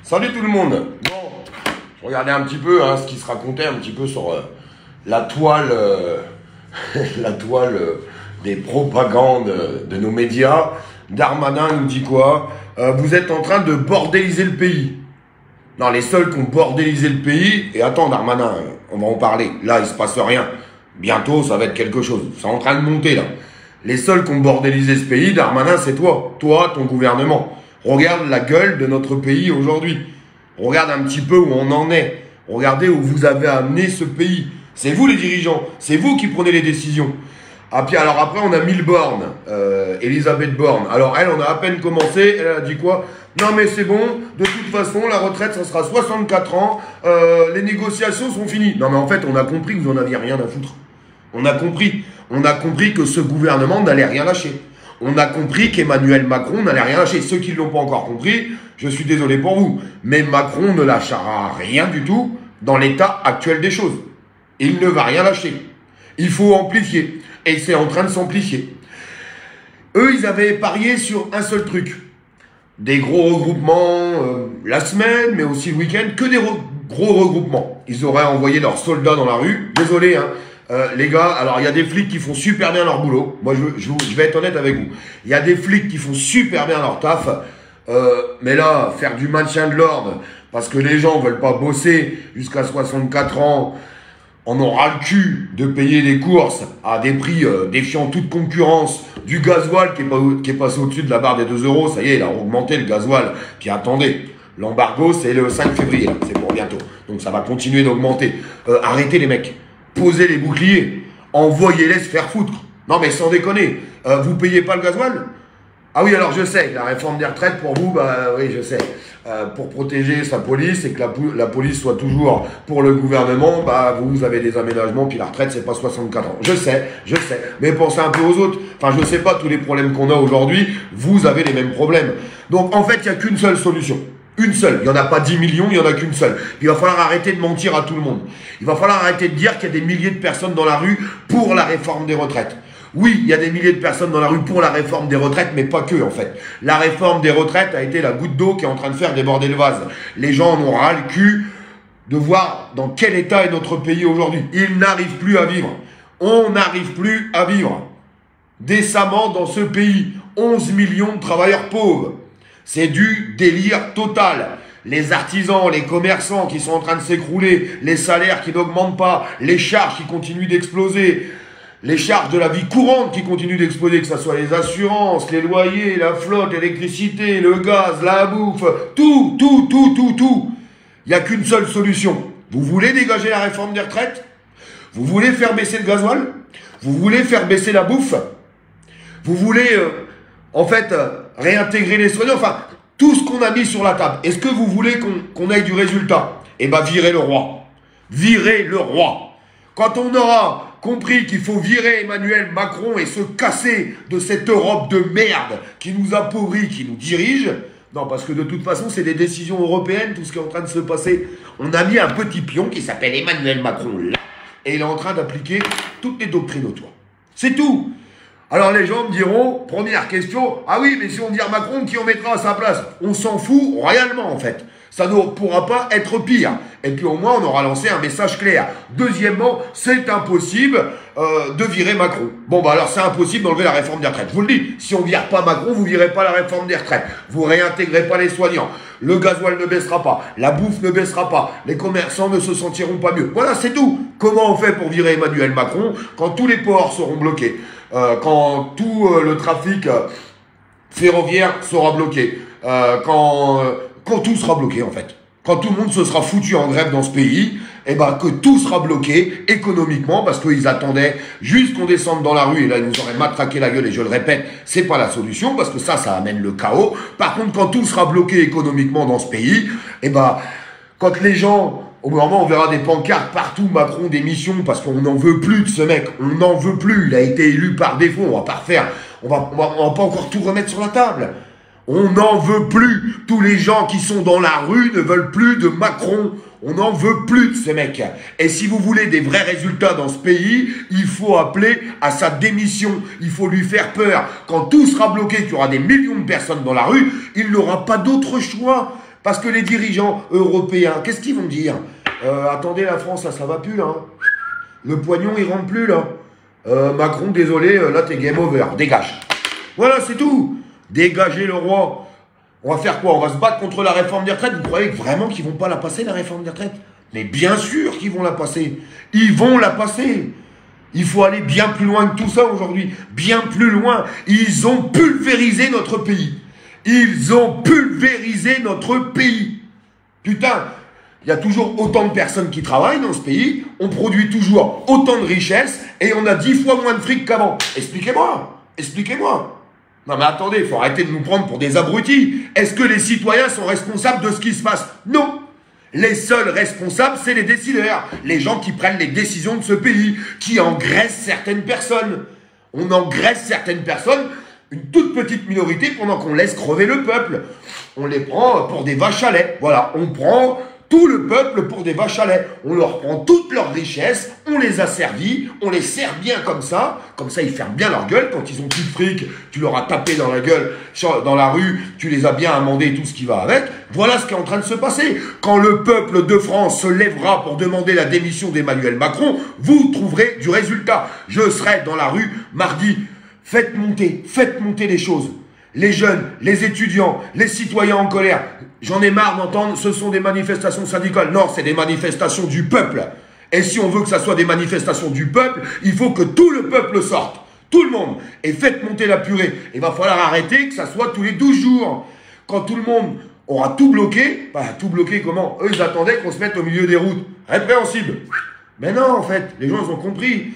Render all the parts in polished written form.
Salut tout le monde. Bon, je regardais un petit peu ce qui se racontait un petit peu sur la toile, des propagandes de nos médias. Darmanin nous dit quoi? Vous êtes en train de bordéliser le pays. Non, les seuls qui ont bordélisé le pays, et attends Darmanin, on va en parler, là il se passe rien. Bientôt ça va être quelque chose, c'est en train de monter là. Les seuls qui ont bordélisé ce pays, Darmanin, c'est toi, ton gouvernement. Regarde la gueule de notre pays aujourd'hui. Regarde un petit peu où on en est. Regardez où vous avez amené ce pays. C'est vous les dirigeants, c'est vous qui prenez les décisions. Ah, puis alors après on a mis le Borne, Elisabeth Borne. Alors elle, on a à peine commencé, elle a dit quoi? Non mais c'est bon, de toute façon la retraite ça sera 64 ans, les négociations sont finies. Non mais en fait on a compris que vous en aviez rien à foutre. On a compris que ce gouvernement n'allait rien lâcher. On a compris qu'Emmanuel Macron n'allait rien lâcher. Ceux qui ne l'ont pas encore compris, je suis désolé pour vous. Mais Macron ne lâchera rien du tout dans l'état actuel des choses. Il ne va rien lâcher. Il faut amplifier. Et c'est en train de s'amplifier. Eux, ils avaient parié sur un seul truc. Des gros regroupements la semaine, mais aussi le week-end. Que des gros regroupements. Ils auraient envoyé leurs soldats dans la rue. Désolé, hein. Les gars, alors il y a des flics qui font super bien leur boulot. Moi, je vais être honnête avec vous. Il y a des flics qui font super bien leur taf. Mais là, faire du maintien de l'ordre, parce que les gens veulent pas bosser jusqu'à 64 ans, on aura le cul de payer des courses à des prix défiant toute concurrence, du gasoil qui est passé au-dessus de la barre des 2 euros. Ça y est, il a augmenté le gasoil. Puis attendez, l'embargo, c'est le 5 février, c'est pour bientôt. Donc ça va continuer d'augmenter. Arrêtez les mecs. Posez les boucliers, envoyez-les se faire foutre. Non mais sans déconner, vous payez pas le gasoil? Ah oui, alors je sais, la réforme des retraites pour vous, bah oui je sais, pour protéger sa police et que la police soit toujours pour le gouvernement, bah vous avez des aménagements, puis la retraite c'est pas 64 ans. Je sais, mais pensez un peu aux autres. Enfin je sais pas tous les problèmes qu'on a aujourd'hui, vous avez les mêmes problèmes. Donc en fait il n'y a qu'une seule solution. Une seule. Il n'y en a pas 10 millions, il n'y en a qu'une seule. Il va falloir arrêter de mentir à tout le monde. Il va falloir arrêter de dire qu'il y a des milliers de personnes dans la rue pour la réforme des retraites. Oui, il y a des milliers de personnes dans la rue pour la réforme des retraites, mais pas que en fait. La réforme des retraites a été la goutte d'eau qui est en train de faire déborder le vase. Les gens en ont ras le cul de voir dans quel état est notre pays aujourd'hui. Ils n'arrivent plus à vivre. On n'arrive plus à vivre décemment dans ce pays. 11 millions de travailleurs pauvres. C'est du délire total. Les artisans, les commerçants qui sont en train de s'écrouler, les salaires qui n'augmentent pas, les charges qui continuent d'exploser, les charges de la vie courante qui continuent d'exploser, que ce soit les assurances, les loyers, la flotte, l'électricité, le gaz, la bouffe, tout. Il n'y a qu'une seule solution. Vous voulez dégager la réforme des retraites? Vous voulez faire baisser le gasoil? Vous voulez faire baisser la bouffe? Vous voulez... réintégrer les soignants, enfin, tout ce qu'on a mis sur la table. Est-ce que vous voulez qu'on ait du résultat? Eh bien, virez le roi. Virez le roi. Quand on aura compris qu'il faut virer Emmanuel Macron et se casser de cette Europe de merde qui nous appauvrit, qui nous dirige, non, parce que de toute façon, c'est des décisions européennes, tout ce qui est en train de se passer. On a mis un petit pion qui s'appelle Emmanuel Macron là, et il est en train d'appliquer toutes les doctrines autour. C'est tout. Alors les gens me diront, première question, ah oui, mais si on vire Macron, qui on mettra à sa place? On s'en fout royalement en fait. Ça ne pourra pas être pire. Et puis au moins, on aura lancé un message clair. Deuxièmement, c'est impossible de virer Macron. Bon, bah alors c'est impossible d'enlever la réforme des retraites. Je vous le dis, si on ne vire pas Macron, vous ne virez pas la réforme des retraites. Vous réintégrez pas les soignants. Le gasoil ne baissera pas. La bouffe ne baissera pas. Les commerçants ne se sentiront pas mieux. Voilà, c'est tout. Comment on fait pour virer Emmanuel Macron quand tous les ports seront bloqués? Quand tout le trafic ferroviaire sera bloqué, quand tout sera bloqué en fait, quand tout le monde se sera foutu en grève dans ce pays, et ben que tout sera bloqué économiquement parce qu'ils attendaient juste qu'on descende dans la rue et là ils nous auraient matraqué la gueule et je le répète, c'est pas la solution parce que ça amène le chaos. Par contre, quand tout sera bloqué économiquement dans ce pays, et ben quand les gens... Au bout d'un moment, on verra des pancartes partout, Macron démission, parce qu'on n'en veut plus de ce mec. On n'en veut plus. Il a été élu par défaut. On va pas refaire. On va pas encore tout remettre sur la table. On n'en veut plus. Tous les gens qui sont dans la rue ne veulent plus de Macron. On n'en veut plus de ce mec. Et si vous voulez des vrais résultats dans ce pays, il faut appeler à sa démission. Il faut lui faire peur. Quand tout sera bloqué, qu'il y aura des millions de personnes dans la rue, il n'aura pas d'autre choix. Parce que les dirigeants européens, qu'est-ce qu'ils vont dire? Attendez, la France, là, ça va plus, hein. Le poignon, il rentre plus, là. Macron, désolé, là, t'es game over. Dégage. Voilà, c'est tout. Dégagez le roi. On va faire quoi? On va se battre contre la réforme des retraites. Vous croyez vraiment qu'ils vont pas la passer, la réforme des retraites? Mais bien sûr qu'ils vont la passer. Ils vont la passer. Il faut aller bien plus loin que tout ça aujourd'hui. Bien plus loin. Ils ont pulvérisé notre pays. Ils ont pulvérisé notre pays. Putain, il y a toujours autant de personnes qui travaillent dans ce pays. On produit toujours autant de richesses. Et on a 10 fois moins de fric qu'avant. Expliquez-moi. Expliquez-moi. Non mais attendez, il faut arrêter de nous prendre pour des abrutis. Est-ce que les citoyens sont responsables de ce qui se passe? Non. Les seuls responsables, c'est les décideurs. Les gens qui prennent les décisions de ce pays, qui engraissent certaines personnes. On engraisse certaines personnes, une toute petite minorité, pendant qu'on laisse crever le peuple. On les prend pour des vaches à lait. Voilà, on prend tout le peuple pour des vaches à lait. On leur prend toutes leurs richesses, on les asservit, on les sert bien comme ça ils ferment bien leur gueule. Quand ils ont plus de fric, tu leur as tapé dans la gueule, dans la rue, tu les as bien amendés, tout ce qui va avec. Voilà ce qui est en train de se passer. Quand le peuple de France se lèvera pour demander la démission d'Emmanuel Macron, vous trouverez du résultat. Je serai dans la rue mardi. Faites monter les choses. Les jeunes, les étudiants, les citoyens en colère. J'en ai marre d'entendre, ce sont des manifestations syndicales. Non, c'est des manifestations du peuple. Et si on veut que ça soit des manifestations du peuple, il faut que tout le peuple sorte. Tout le monde. Et faites monter la purée. Il va falloir arrêter que ça soit tous les 12 jours. Quand tout le monde aura tout bloqué, tout bloqué comment? Eux, ils attendaient qu'on se mette au milieu des routes. Répréhensible. Mais non, en fait, les gens, ils ont compris.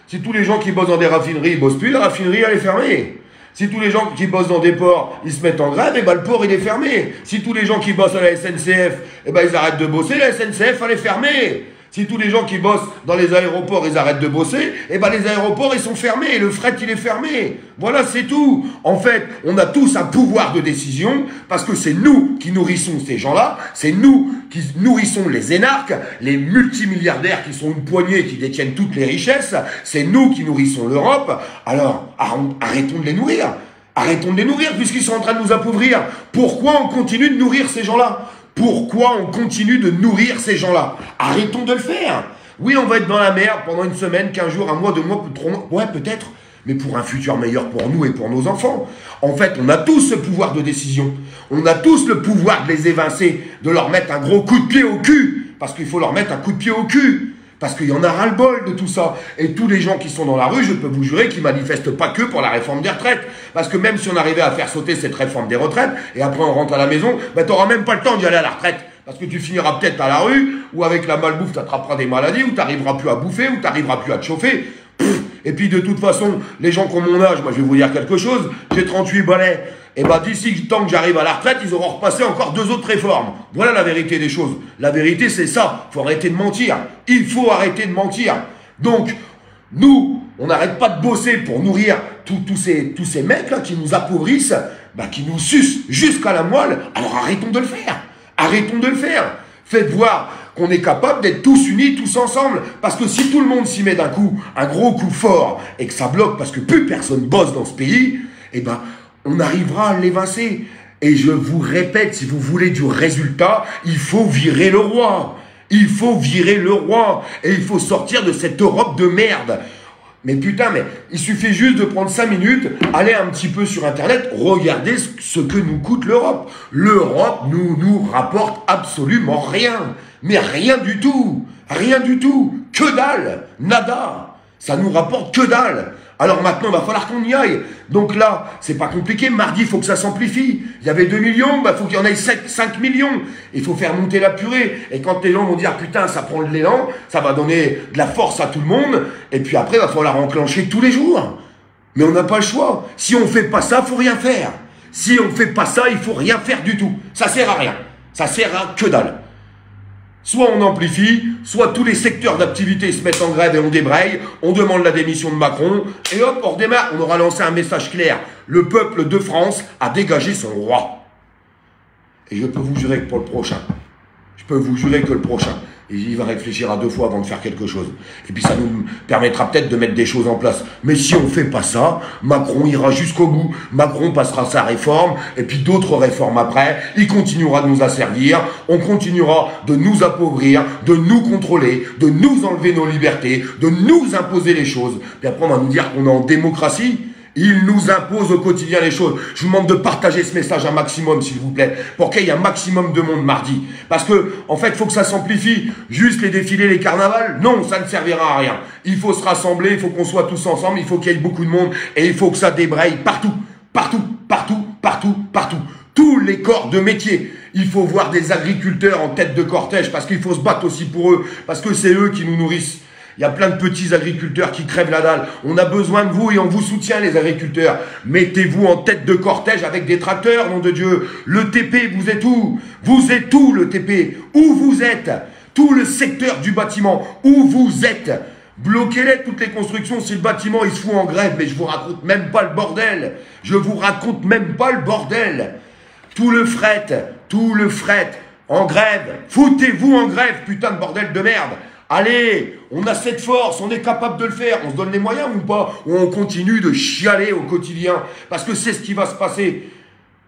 Si tous les gens qui bossent dans des raffineries, ils bossent plus, la raffinerie, elle est fermée. Si tous les gens qui bossent dans des ports, ils se mettent en grève, le port, il est fermé. Si tous les gens qui bossent à la SNCF, ils arrêtent de bosser, la SNCF, elle est fermée. Si tous les gens qui bossent dans les aéroports, ils arrêtent de bosser, les aéroports, ils sont fermés, le fret, il est fermé. Voilà, c'est tout. En fait, on a tous un pouvoir de décision, parce que c'est nous qui nourrissons ces gens-là, c'est nous qui nourrissons les énarques, les multimilliardaires qui sont une poignée, qui détiennent toutes les richesses, c'est nous qui nourrissons l'Europe. Alors, arrêtons de les nourrir. Arrêtons de les nourrir, puisqu'ils sont en train de nous appauvrir. Pourquoi on continue de nourrir ces gens-là? Pourquoi on continue de nourrir ces gens-là? Arrêtons de le faire. Oui, on va être dans la merde pendant une semaine, 15 jours, un mois, 2 mois, 3 mois. Ouais, peut-être. Mais pour un futur meilleur pour nous et pour nos enfants. En fait, on a tous ce pouvoir de décision. On a tous le pouvoir de les évincer, de leur mettre un gros coup de pied au cul. Parce qu'il faut leur mettre un coup de pied au cul. Parce qu'il y en a ras-le-bol de tout ça. Et tous les gens qui sont dans la rue, je peux vous jurer qu'ils manifestent pas que pour la réforme des retraites. Parce que même si on arrivait à faire sauter cette réforme des retraites, et après on rentre à la maison, t'auras même pas le temps d'y aller à la retraite. Parce que tu finiras peut-être à la rue, ou avec la malbouffe, t'attraperas des maladies, ou t'arriveras plus à bouffer, ou t'arriveras plus à te chauffer. Et puis de toute façon, les gens qui ont mon âge, moi je vais vous dire quelque chose, j'ai 38 balais. Et d'ici le temps que j'arrive à la retraite, ils auront repassé encore 2 autres réformes. Voilà la vérité des choses. La vérité, c'est ça. Il faut arrêter de mentir. Il faut arrêter de mentir. Donc, nous, on n'arrête pas de bosser pour nourrir tous ces mecs-là qui nous appauvrissent, qui nous sucent jusqu'à la moelle. Alors arrêtons de le faire. Arrêtons de le faire. Faites voir qu'on est capable d'être tous unis, tous ensemble. Parce que si tout le monde s'y met d'un coup, un gros coup fort, et que ça bloque parce que plus personne bosse dans ce pays, on arrivera à l'évincer. Et je vous répète, si vous voulez du résultat, il faut virer le roi. Il faut virer le roi. Et il faut sortir de cette Europe de merde. Mais putain, il suffit juste de prendre 5 minutes, aller un petit peu sur Internet, regarder ce que nous coûte l'Europe. L'Europe nous rapporte absolument rien. Mais rien du tout. Rien du tout. Que dalle. Nada. Ça nous rapporte que dalle. Alors maintenant, il va falloir qu'on y aille. Donc là, c'est pas compliqué. Mardi, il faut que ça s'amplifie. Il y avait 2 millions, il faut qu'il y en ait 5 millions. Il faut faire monter la purée. Et quand les gens vont dire, putain, ça prend de l'élan, ça va donner de la force à tout le monde. Et puis après, il va falloir enclencher tous les jours. Mais on n'a pas le choix. Si on fait pas ça, il faut rien faire. Si on fait pas ça, il faut rien faire du tout. Ça sert à rien. Ça sert à que dalle. Soit on amplifie, soit tous les secteurs d'activité se mettent en grève et on débraye, on demande la démission de Macron, et hop, on redémarre. On aura lancé un message clair. Le peuple de France a dégagé son roi. Et je peux vous jurer que pour le prochain, je peux vous jurer que le prochain, Et il va réfléchir à 2 fois avant de faire quelque chose. Et puis ça nous permettra peut-être de mettre des choses en place. Mais si on fait pas ça, Macron ira jusqu'au bout. Macron passera sa réforme, et puis d'autres réformes après. Il continuera de nous asservir. On continuera de nous appauvrir, de nous contrôler, de nous enlever nos libertés, de nous imposer les choses. Puis après, on va nous dire qu'on est en démocratie. Il nous impose au quotidien les choses. Je vous demande de partager ce message un maximum, s'il vous plaît, pour qu'il y ait un maximum de monde mardi. Parce que, en fait, il faut que ça s'amplifie. Juste les défilés, les carnavals, non, ça ne servira à rien. Il faut se rassembler, il faut qu'on soit tous ensemble, il faut qu'il y ait beaucoup de monde, et il faut que ça débraye partout, partout, partout, partout, partout. Tous les corps de métier. Il faut voir des agriculteurs en tête de cortège, parce qu'il faut se battre aussi pour eux, parce que c'est eux qui nous nourrissent. Il y a plein de petits agriculteurs qui crèvent la dalle. On a besoin de vous et on vous soutient, les agriculteurs. Mettez-vous en tête de cortège avec des tracteurs, nom de Dieu. Le TP, vous êtes où? Vous êtes où, le TP? Où vous êtes? Tout le secteur du bâtiment, où vous êtes? Bloquez-les, toutes les constructions, si le bâtiment il se fout en grève. Mais je vous raconte même pas le bordel. Je vous raconte même pas le bordel. Tout le fret en grève. Foutez-vous en grève, putain de bordel de merde. Allez, on a cette force, on est capable de le faire, on se donne les moyens ou pas? Ou on continue de chialer au quotidien? Parce que c'est ce qui va se passer.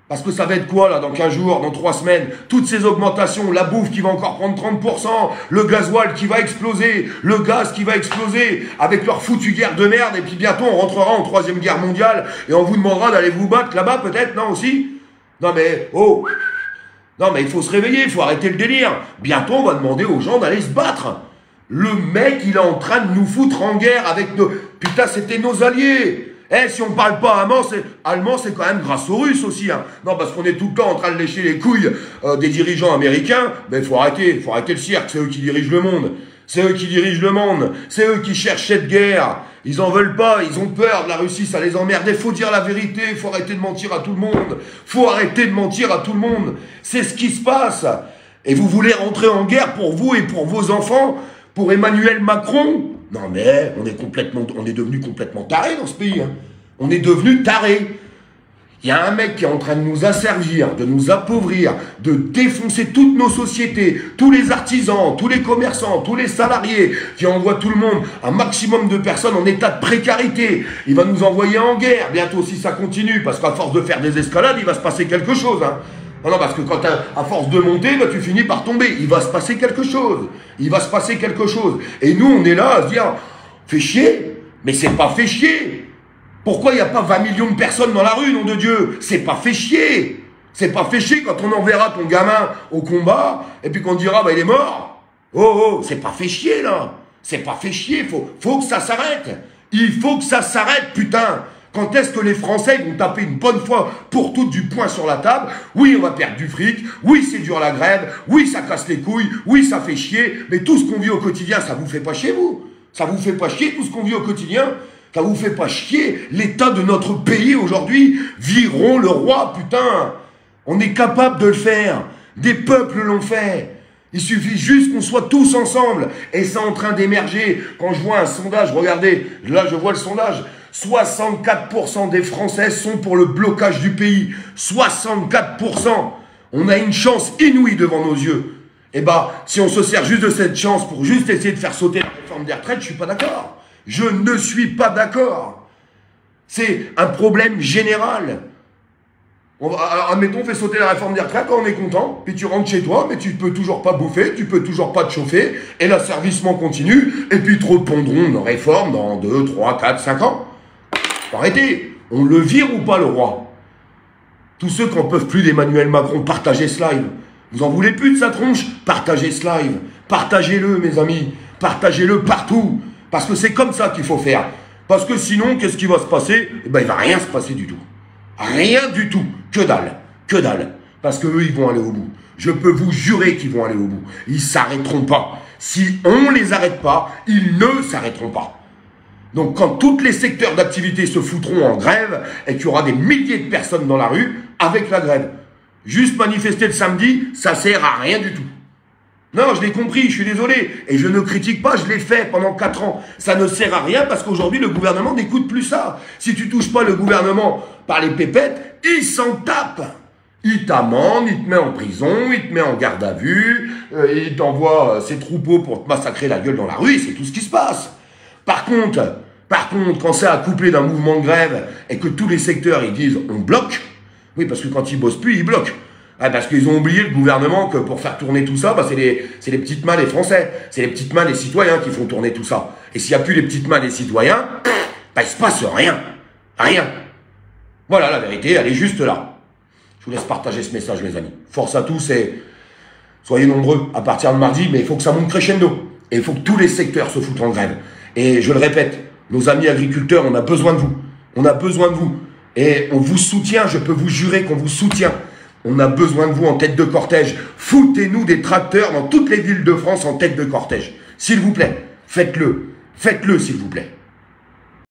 Parce que ça va être quoi là, dans 15 jours, dans 3 semaines? Toutes ces augmentations, la bouffe qui va encore prendre 30%, le gasoil qui va exploser, le gaz qui va exploser, avec leur foutue guerre de merde, et puis bientôt on rentrera en 3e guerre mondiale, et on vous demandera d'aller vous battre là-bas peut-être, non aussi? Non mais, oh, non mais il faut se réveiller, il faut arrêter le délire. Bientôt on va demander aux gens d'aller se battre. Le mec, il est en train de nous foutre en guerre avec nos... Putain, c'était nos alliés. Eh, si on parle pas allemand, c'est quand même grâce aux Russes aussi. Hein. Non, parce qu'on est tout le temps en train de lécher les couilles des dirigeants américains. Ben, faut arrêter le cirque. C'est eux qui dirigent le monde. C'est eux qui dirigent le monde. C'est eux qui cherchent cette guerre. Ils en veulent pas. Ils ont peur de la Russie. Ça les emmerde. Il faut dire la vérité. Il faut arrêter de mentir à tout le monde. Faut arrêter de mentir à tout le monde. C'est ce qui se passe. Et vous voulez rentrer en guerre pour vous et pour vos enfants? Pour Emmanuel Macron? Non mais, on est devenu complètement taré dans ce pays. Hein. On est devenu taré. Il y a un mec qui est en train de nous asservir, de nous appauvrir, de défoncer toutes nos sociétés, tous les artisans, tous les commerçants, tous les salariés, qui envoie tout le monde, un maximum de personnes en état de précarité. Il va nous envoyer en guerre, bientôt si ça continue, parce qu'à force de faire des escalades, il va se passer quelque chose. Hein. Non, parce que quand à force de monter, bah, tu finis par tomber. Il va se passer quelque chose. Il va se passer quelque chose. Et nous, on est là à se dire, fait chier. Mais c'est pas fait chier. Pourquoi il n'y a pas 20 millions de personnes dans la rue, nom de Dieu? C'est pas fait chier. C'est pas fait chier quand on enverra ton gamin au combat, et puis qu'on dira, bah, il est mort. Oh, c'est pas fait chier, là. C'est pas fait chier. Faut que ça s'arrête. Il faut que ça s'arrête, putain. Quand est-ce que les Français vont taper une bonne fois pour toutes du poing sur la table? Oui, on va perdre du fric. Oui, c'est dur la grève. Oui, ça casse les couilles. Oui, ça fait chier. Mais tout ce qu'on vit au quotidien, ça vous fait pas chier, vous? Ça vous fait pas chier tout ce qu'on vit au quotidien? Ça vous fait pas chier l'état de notre pays aujourd'hui? Virons le roi, putain. On est capable de le faire. Des peuples l'ont fait. Il suffit juste qu'on soit tous ensemble. Et c'est en train d'émerger. Quand je vois un sondage, regardez, là je vois le sondage. 64% des Français sont pour le blocage du pays. 64%. On a une chance inouïe devant nos yeux. Eh ben, si on se sert juste de cette chance pour juste essayer de faire sauter la réforme des retraites, je suis pas d'accord. Je ne suis pas d'accord. C'est un problème général. Admettons, on fait sauter la réforme des retraites, on est content, puis tu rentres chez toi, mais tu peux toujours pas bouffer, tu peux toujours pas te chauffer, et l'asservissement continue, et puis te répondront nos réformes dans 2, 3, 4, 5 ans. Arrêtez, on le vire ou pas le roi? Tous ceux qui n'en peuvent plus d'Emmanuel Macron, partagez ce live. Vous en voulez plus de sa tronche? Partagez ce live. Partagez-le, mes amis. Partagez-le partout. Parce que c'est comme ça qu'il faut faire. Parce que sinon, qu'est-ce qui va se passer? Eh ben, il va rien se passer du tout. Rien du tout. Que dalle. Que dalle. Parce qu'eux, ils vont aller au bout. Je peux vous jurer qu'ils vont aller au bout. Ils s'arrêteront pas. Si on les arrête pas, ils ne s'arrêteront pas. Donc quand tous les secteurs d'activité se foutront en grève et qu'il y aura des milliers de personnes dans la rue avec la grève, juste manifester le samedi, ça sert à rien du tout. Non, je l'ai compris, je suis désolé. Et je ne critique pas, je l'ai fait pendant 4 ans. Ça ne sert à rien parce qu'aujourd'hui, le gouvernement n'écoute plus ça. Si tu touches pas le gouvernement par les pépettes, il s'en tape. Il t'amende, il te met en prison, il te met en garde à vue, il t'envoie ses troupeaux pour te massacrer la gueule dans la rue, c'est tout ce qui se passe. Par contre, quand c'est accoupé d'un mouvement de grève et que tous les secteurs ils disent on bloque, oui parce que quand ils bossent plus, ils bloquent. Ah, parce qu'ils ont oublié le gouvernement que pour faire tourner tout ça, bah, c'est les petites mains des Français, c'est les petites mains des citoyens qui font tourner tout ça. Et s'il n'y a plus les petites mains des citoyens, bah, il se passe rien. Rien. Voilà la vérité, elle est juste là. Je vous laisse partager ce message, mes amis. Force à tous et soyez nombreux à partir de mardi, mais il faut que ça monte crescendo. Et il faut que tous les secteurs se foutent en grève. Et je le répète, nos amis agriculteurs, on a besoin de vous. On a besoin de vous. Et on vous soutient, je peux vous jurer qu'on vous soutient. On a besoin de vous en tête de cortège. Foutez-nous des tracteurs dans toutes les villes de France en tête de cortège. S'il vous plaît, faites-le. Faites-le, s'il vous plaît.